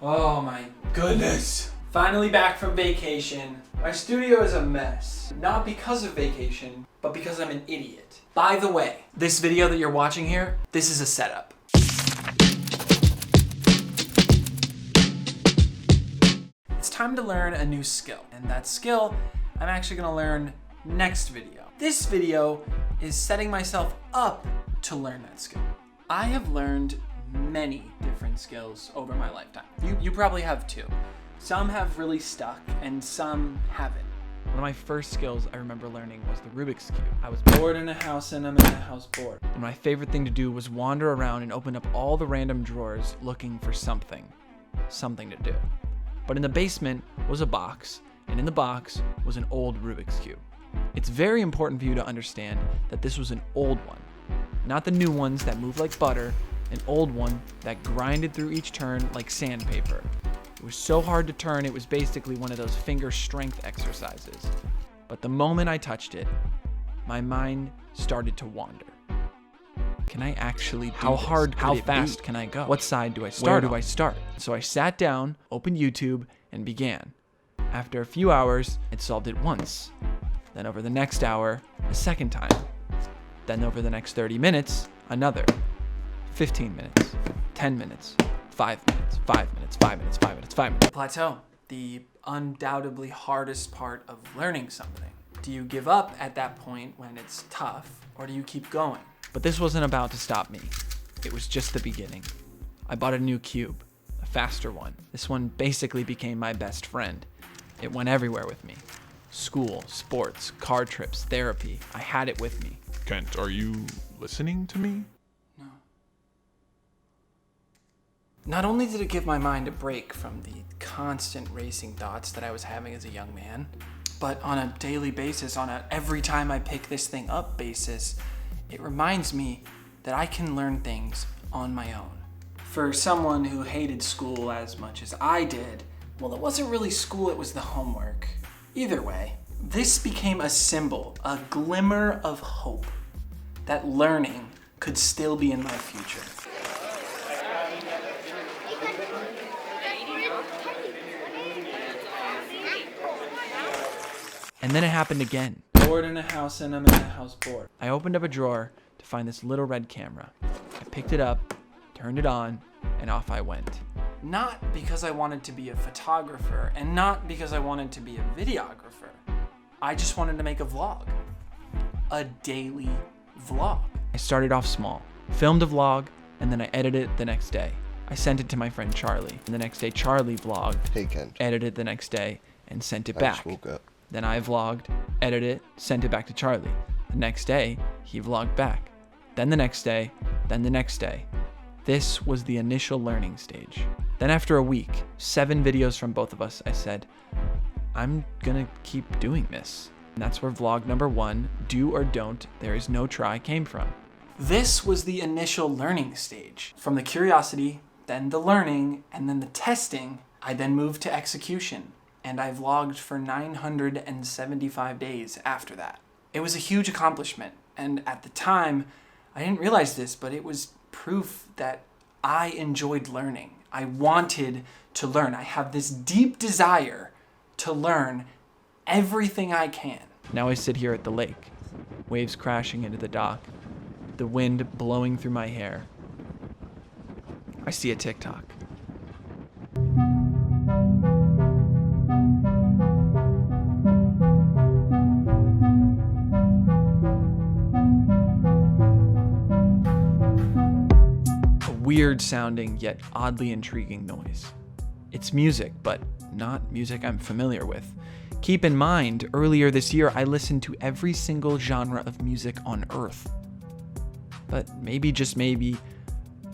Oh my goodness. Finally back from vacation. My studio is a mess. Not because of vacation, but because I'm an idiot. By the way, this video that you're watching here, this is a setup. It's time to learn a new skill, and that skill I'm actually gonna learn next video. This video is setting myself up to learn that skill. I have learned many different skills over my lifetime. You probably have too. Some have really stuck and some haven't. One of my first skills I remember learning was the Rubiks Cube. I was bored in a house and I'm in a house bored. And my favorite thing to do was wander around and open up all the random drawers looking for something to do. But in the basement was a box, and in the box was an old Rubiks Cube. It's very important for you to understand that this was an old one, not the new ones that move like butter, an old one that grinded through each turn like sandpaper. It was so hard to turn, it was basically one of those finger strength exercises. But the moment I touched it, my mind started to wander. Can I actually do this? How hard could it be? How fast can I go? What side do I start? Where do I start? So I sat down, opened YouTube, and began. After a few hours, it solved it once. Then over the next hour, a second time. Then over the next 30 minutes, another. 15 minutes, 10 minutes, 5 minutes, 5 minutes, 5 minutes, 5 minutes, 5 minutes. Plateau, the undoubtedly hardest part of learning something. Do you give up at that point when it's tough, or do you keep going? But this wasn't about to stop me. It was just the beginning. I bought a new cube, a faster one. This one basically became my best friend. It went everywhere with me. School, sports, car trips, therapy. I had it with me. Kent, are you listening to me? No. Not only did it give my mind a break from the constant racing thoughts that I was having as a young man, but on a daily basis, on a every time I pick this thing up basis, it reminds me that I can learn things on my own. For someone who hated school as much as I did, well, it wasn't really school, it was the homework. Either way, this became a symbol, a glimmer of hope that learning could still be in my future. And then it happened again. Bored in a house and I'm in a house bored. I opened up a drawer to find this little red camera. I picked it up, turned it on, and off I went. Not because I wanted to be a photographer and not because I wanted to be a videographer. I just wanted to make a vlog. A daily vlog. I started off small, filmed a vlog, and then I edited it the next day. I sent it to my friend Charlie. And the next day Charlie vlogged, Hey Kent. edited the next day, and sent it I back. just woke up. Then I vlogged, edited it, sent it back to Charlie. The next day, he vlogged back. Then the next day, then the next day. This was the initial learning stage. Then after a week, 7 videos from both of us, I said, I'm gonna keep doing this. And that's where vlog number 1, Do or Don't, There Is No Try, came from. This was the initial learning stage. From the curiosity, then the learning, and then the testing, I then moved to execution. And I vlogged for 975 days after that. It was a huge accomplishment, and at the time, I didn't realize this, but it was proof that I enjoyed learning. I wanted to learn. I have this deep desire to learn everything I can. Now I sit here at the lake, waves crashing into the dock, the wind blowing through my hair. I see a TikTok. Weird sounding yet oddly intriguing noise. It's music, but not music I'm familiar with. Keep in mind, earlier this year I listened to every single genre of music on Earth. But maybe, just maybe,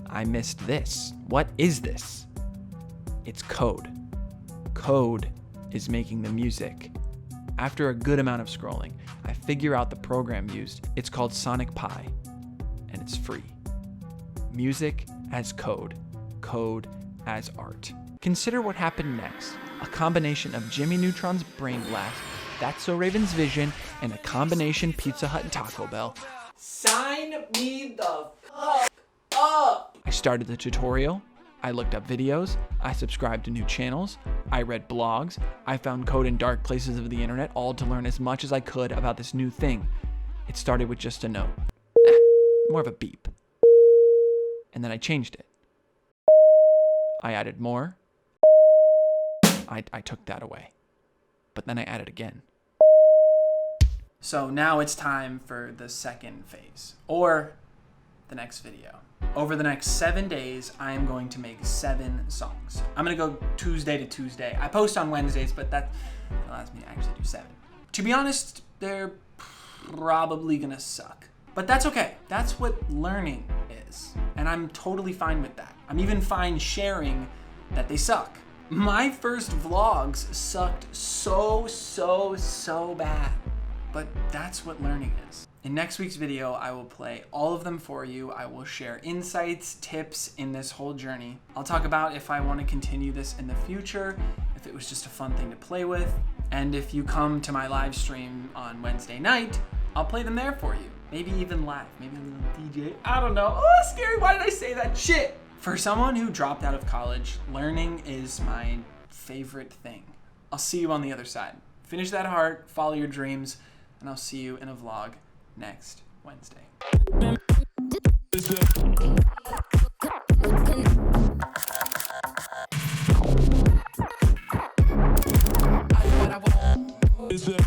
I missed this. What is this? It's code. Code is making the music. After a good amount of scrolling, I figure out the program used. It's called Sonic Pi, and it's free. Music as code, code as art. Consider what happened next. A combination of Jimmy Neutron's Brain Blast, That's So Raven's Vision, and a combination Pizza Hut and Taco Bell. Sign me the fuck up! I started the tutorial, I looked up videos, I subscribed to new channels, I read blogs, I found code in dark places of the internet, all to learn as much as I could about this new thing. It started with just a note. More of a beep. And then I changed it. I added more. I took that away. But then I added again. So now it's time for the second phase, or the next video. Over the next 7 days, I am going to make 7 songs. I'm gonna go Tuesday to Tuesday. I post on Wednesdays, but that allows me to actually do 7. To be honest, they're probably gonna suck. But that's okay. That's what learning is. And I'm totally fine with that. I'm even fine sharing that they suck. My first vlogs sucked so bad. But that's what learning is. In next week's video, I will play all of them for you. I will share insights, tips in this whole journey. I'll talk about if I want to continue this in the future, if it was just a fun thing to play with, and if you come to my live stream on Wednesday night, I'll play them there for you. Maybe even live, maybe a little DJ. I don't know. Oh, scary. Why did I say that shit? For someone who dropped out of college, learning is my favorite thing. I'll see you on the other side. Finish that heart, follow your dreams, and I'll see you in a vlog next Wednesday. Is it?